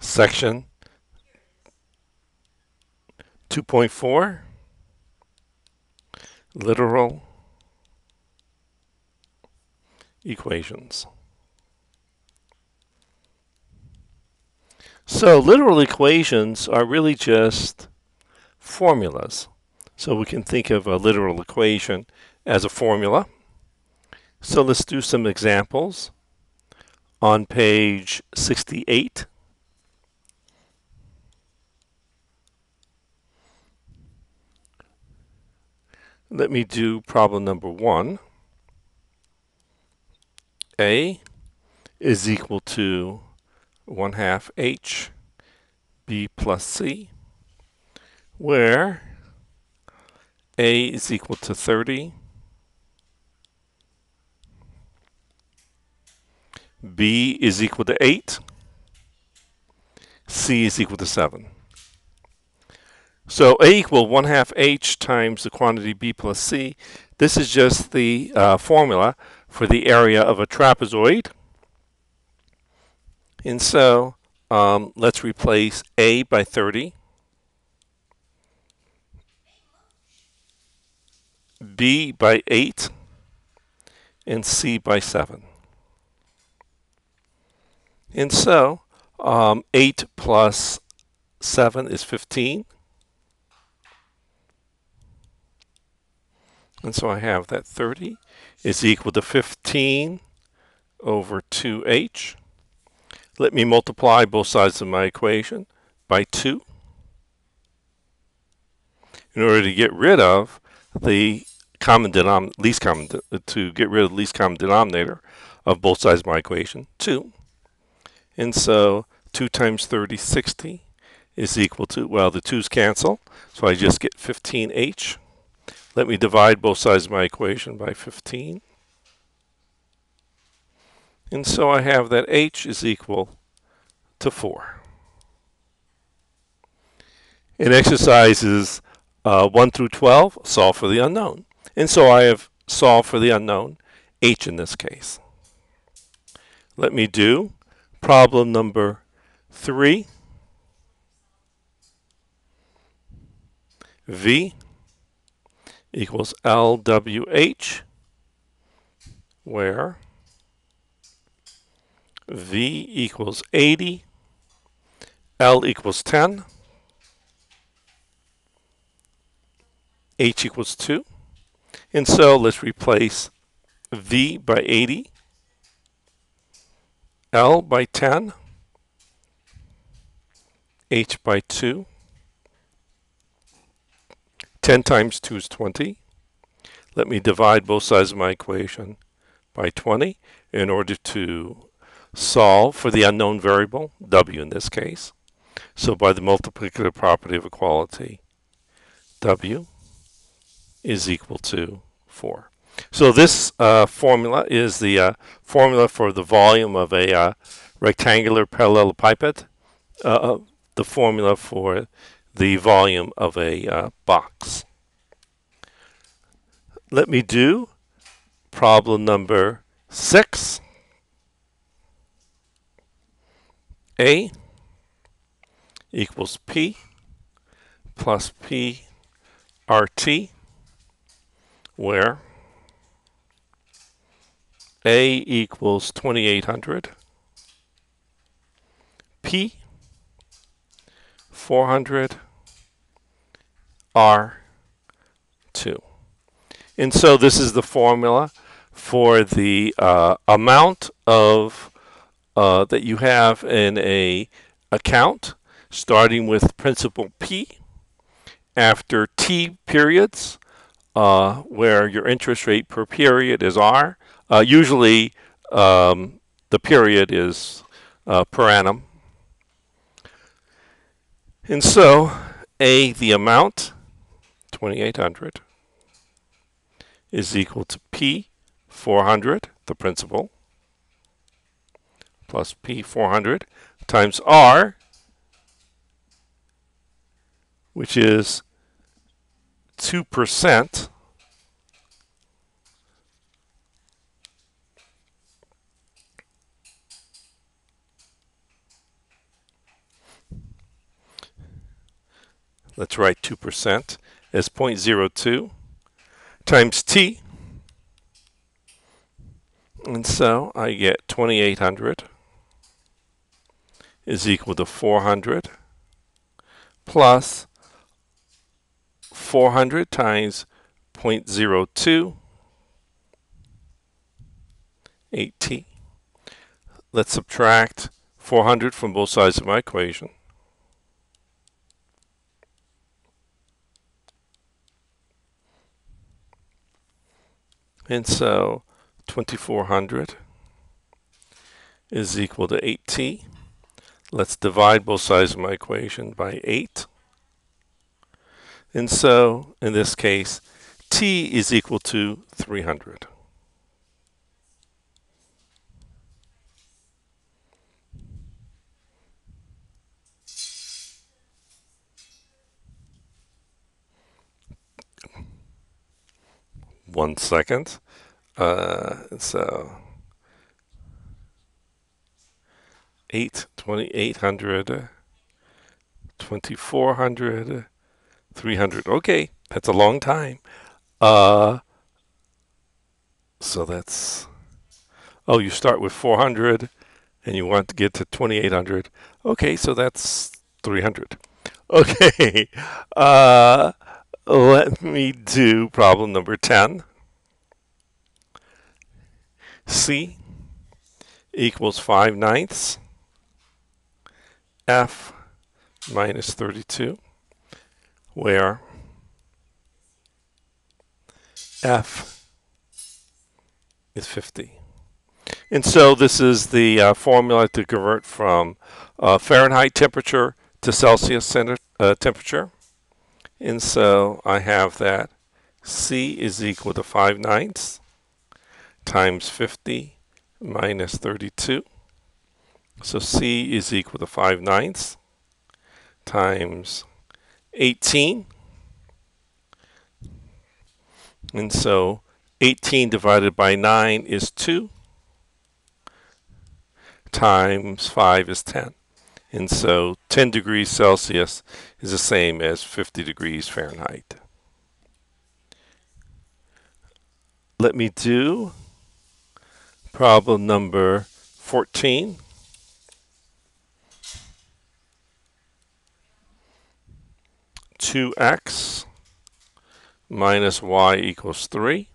Section 2.4, literal equations. So literal equations are really just formulas. So we can think of a literal equation as a formula. So let's do some examples. On page 68, let me do problem number 1. A is equal to 1 half h b plus c, where a is equal to 30, b is equal to 8, c is equal to 7. So a equal 1 half h times the quantity b plus c. This is just the formula for the area of a trapezoid. And so let's replace a by 30, b by 8, and c by 7. And so 8 plus 7 is 15. And so I have that 30 is equal to 15 over 2h. Let me multiply both sides of my equation by 2 in order to get rid of the least common to get rid of the least common denominator of both sides of my equation, 2. And so 2 times 30, 60 is equal to, well, the 2's cancel, so I just get 15h. Let me divide both sides of my equation by 15. And so I have that h is equal to 4. In exercises 1 through 12, solve for the unknown. And so I have solved for the unknown, h in this case. Let me do problem number 3. V equals LWH, where V equals 80, L equals 10, H equals 2. And so let's replace V by 80, L by 10, H by 2. 10 times 2 is 20. Let me divide both sides of my equation by 20 in order to solve for the unknown variable, W in this case. So by the multiplicative property of equality, W is equal to 4. So this formula is the formula for the volume of a rectangular parallelepiped, the formula for the volume of a box. Let me do problem number 6. A equals P plus P RT, where A equals 2800, P 400, R2. And so this is the formula for the amount of that you have in a account, starting with principal P after T periods, where your interest rate per period is R. Usually the period is per annum. And so A, the amount, 2800, is equal to P 400, the principal, plus P 400 times R, which is 2% Let's write 2% as 0.02 times t. And so I get 2,800 is equal to 400 plus 400 times 0.02, 8t. Let's subtract 400 from both sides of my equation. And so 2,400 is equal to 8t. Let's divide both sides of my equation by 8. And so, in this case, t is equal to 300. One second. So 2,800, 2,400, 300. Okay, that's a long time. So that's, oh, you start with 400 and you want to get to 2,800. Okay, so that's 300. Okay, let me do problem number 10. C equals 5/9 F minus 32, where F is 50. And so this is the formula to convert from Fahrenheit temperature to Celsius temperature. And so I have that C is equal to 5/9 times 50 minus 32. So C is equal to 5/9 times 18. And so 18 divided by 9 is 2 times 5 is 10. And so 10 degrees Celsius is the same as 50 degrees Fahrenheit. Let me do problem number 14. Two x minus y equals 3.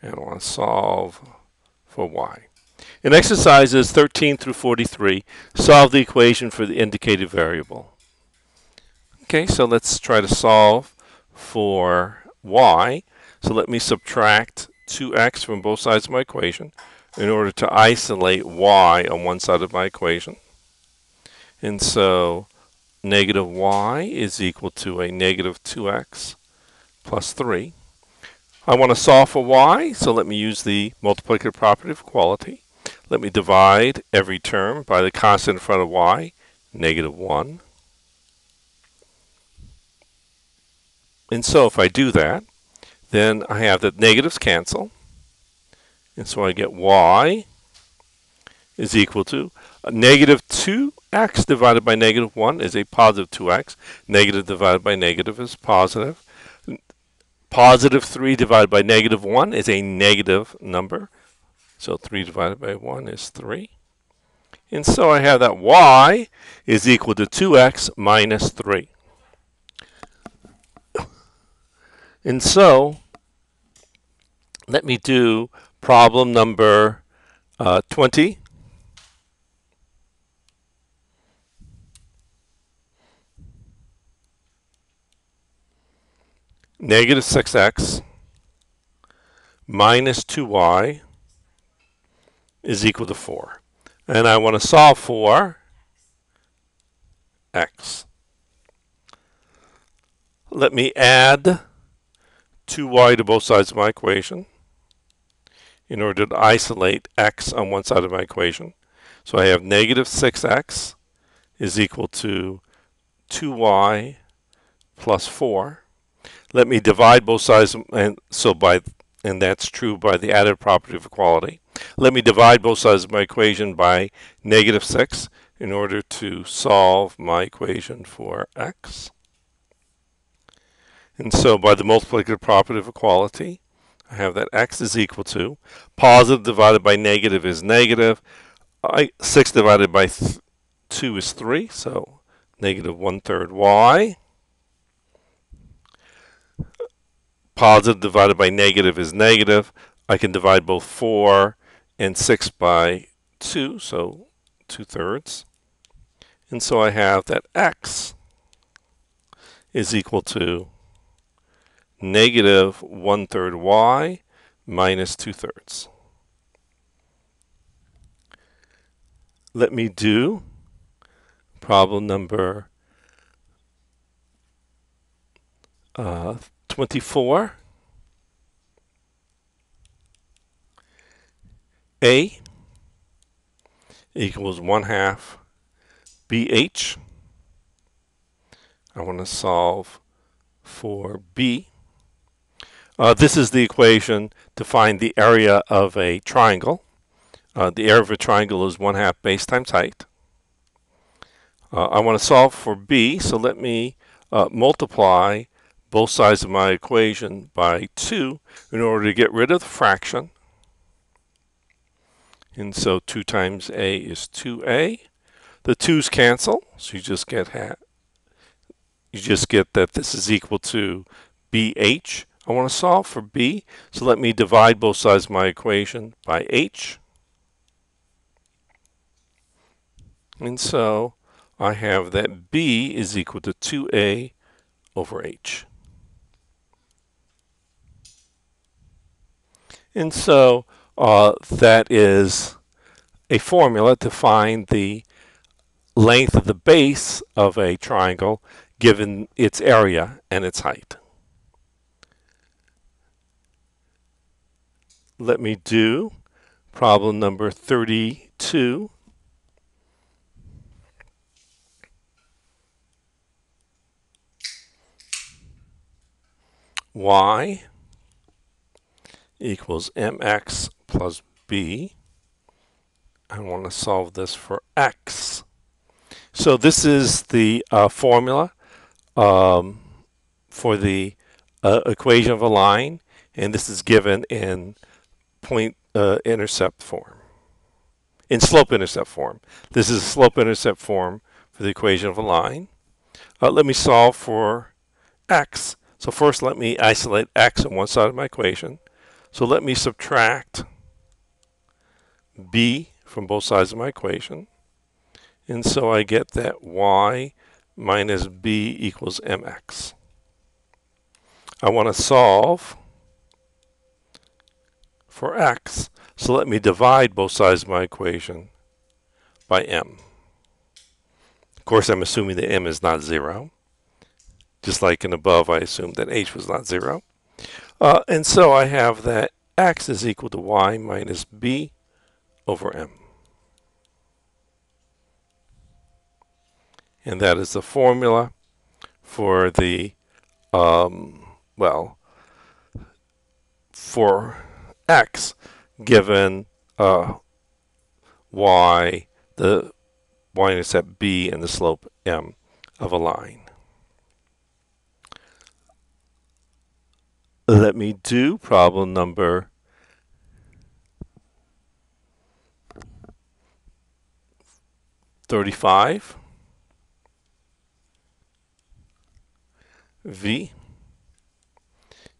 And I want to solve for y. In exercises 13 through 43, solve the equation for the indicated variable. Okay, so let's try to solve for y. So let me subtract 2x from both sides of my equation in order to isolate y on one side of my equation. And so negative y is equal to a negative 2x plus 3. I want to solve for y, so let me use the multiplicative property of equality. Let me divide every term by the constant in front of y, negative 1. And so if I do that, then I have that negatives cancel. And so I get y is equal to a negative 2x divided by negative 1 is a positive 2x. Negative divided by negative is positive. Positive 3 divided by negative 1 is a negative number. So 3 divided by 1 is 3. And so I have that y is equal to 2x minus 3. And so let me do problem number 20. Negative 6x minus 2y is equal to 4. And I want to solve for x. Let me add 2y to both sides of my equation in order to isolate x on one side of my equation. So I have negative 6x is equal to 2y plus 4. Let me divide both sides, and that's true by the additive property of equality. Let me divide both sides of my equation by negative 6 in order to solve my equation for x. And so by the multiplicative property of equality, I have that x is equal to positive divided by negative is negative. 6 divided by 2 is 3, so negative 1/3 y. Positive divided by negative is negative. I can divide both 4 and 6 by 2, so 2/3. And so I have that x is equal to negative 1/3 y minus 2/3. Let me do problem number 24. A equals 1/2 BH. I want to solve for B. This is the equation to find the area of a triangle. The area of a triangle is 1/2 base times height. I want to solve for B, so let me multiply both sides of my equation by 2 in order to get rid of the fraction. And so 2 times A is 2A. The 2's cancel, so you just get that this is equal to BH. I want to solve for B, so let me divide both sides of my equation by H. And so I have that B is equal to 2A over H. And so that is a formula to find the length of the base of a triangle given its area and its height. Let me do problem number 32. Y equals mx plus b. I want to solve this for x. So this is the formula for the equation of a line, and this is given in point-intercept form, in slope-intercept form. This is a slope-intercept form for the equation of a line. Let me solve for x. So first let me isolate x on one side of my equation. So let me subtract b from both sides of my equation. And so I get that y minus b equals mx. I want to solve for x. So let me divide both sides of my equation by m. Of course, I'm assuming that m is not 0. Just like in above, I assumed that h was not 0. And so I have that x is equal to y minus b over m. And that is the formula for the, for x given y, the y-intercept b, and the slope m of a line. Let me do problem number 35. V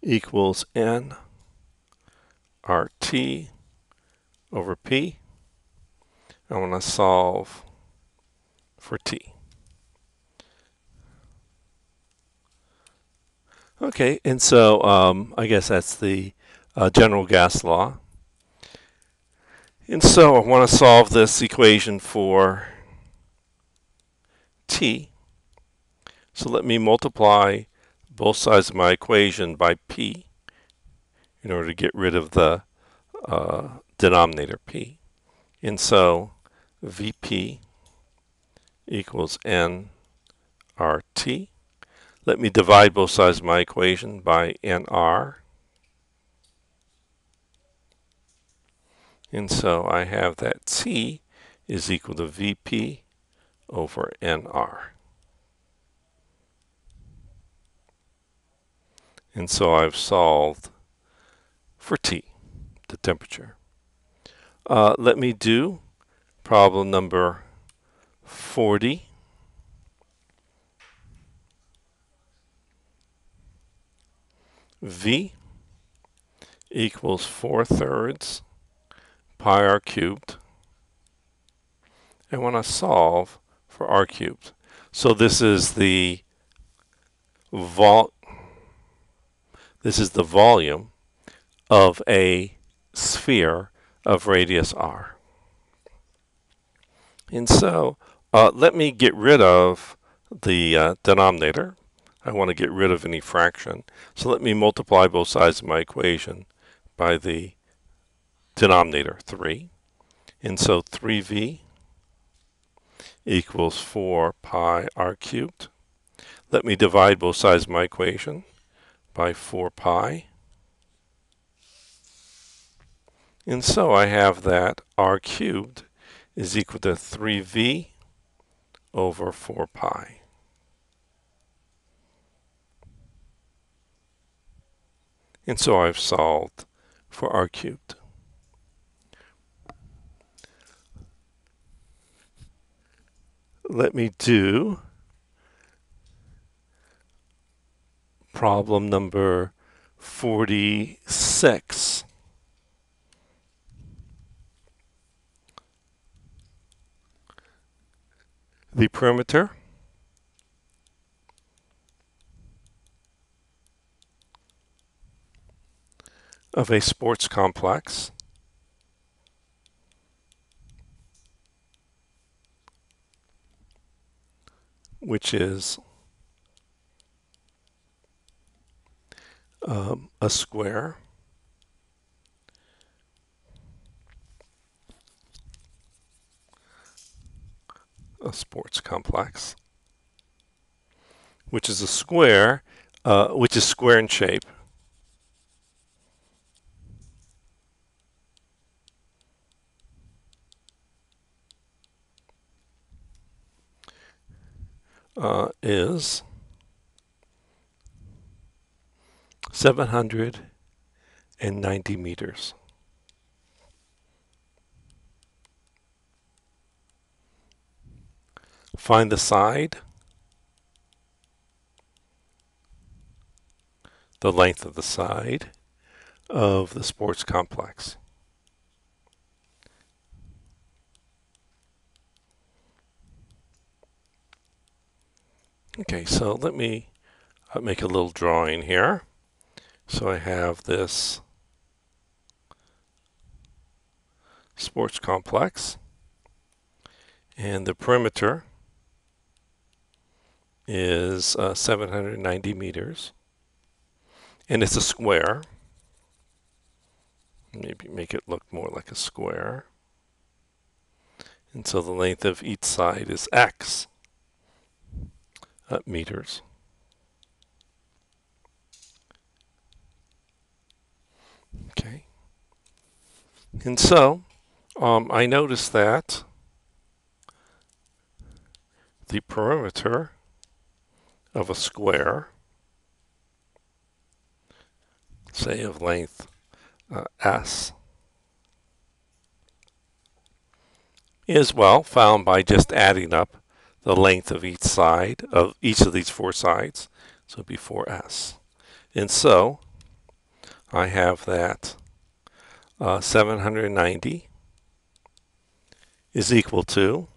equals n RT over P. I want to solve for T. Okay, and so I guess that's the general gas law. And so I want to solve this equation for T. So let me multiply both sides of my equation by P in order to get rid of the denominator P. And so VP equals nRT. Let me divide both sides of my equation by nR. And so I have that T is equal to VP over nR. And so I've solved for T, the temperature. Let me do problem number 40. V equals 4/3 pi r cubed. I want to solve for r cubed. So this is the volume of a sphere of radius r. And so let me get rid of the denominator. I want to get rid of any fraction. So let me multiply both sides of my equation by the denominator, 3. And so 3v equals 4 pi r cubed. Let me divide both sides of my equation by 4 pi. And so I have that r cubed is equal to 3v over 4 pi. And so I've solved for r cubed. Let me do problem number 46. The perimeter of a sports complex which is a square a sports complex which is a square which is square in shape is 790 meters. Find the side, the length of the side of the sports complex. Okay, so let me make a little drawing here. So I have this sports complex, and the perimeter is 790 meters, and it's a square. Maybe make it look more like a square. And so the length of each side is x meters. Okay. And so I noticed that the perimeter of a square, say of length s, is, well, found by just adding up the length of each side of each of these four sides. So it'd be 4s. And so I have that 790 is equal to,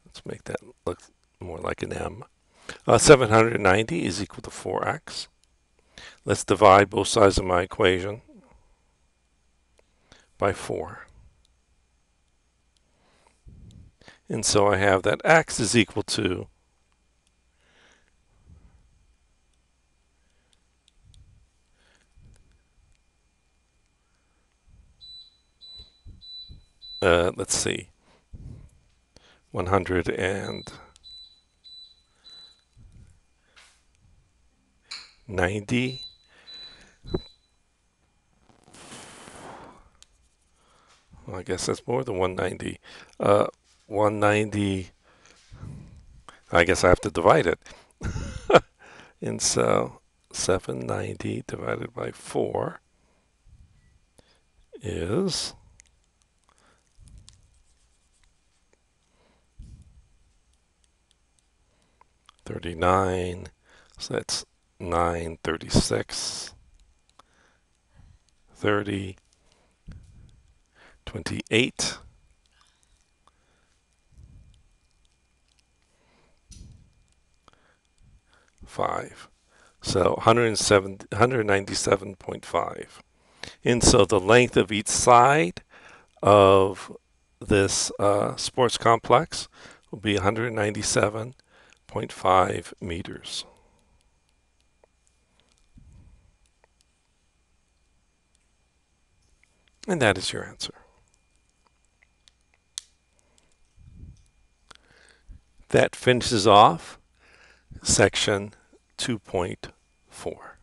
let's make that look more like an M. 790 is equal to 4x. Let's divide both sides of my equation by 4. And so I have that x is equal to let's see, 190. Well, I guess that's more than 190. 190, I guess I have to divide it. And so 790 divided by 4 is 39. So that's 936, 30, 28, 5. So 197.5. And so the length of each side of this sports complex will be 197.5 meters. And that is your answer. That finishes off section 2.4.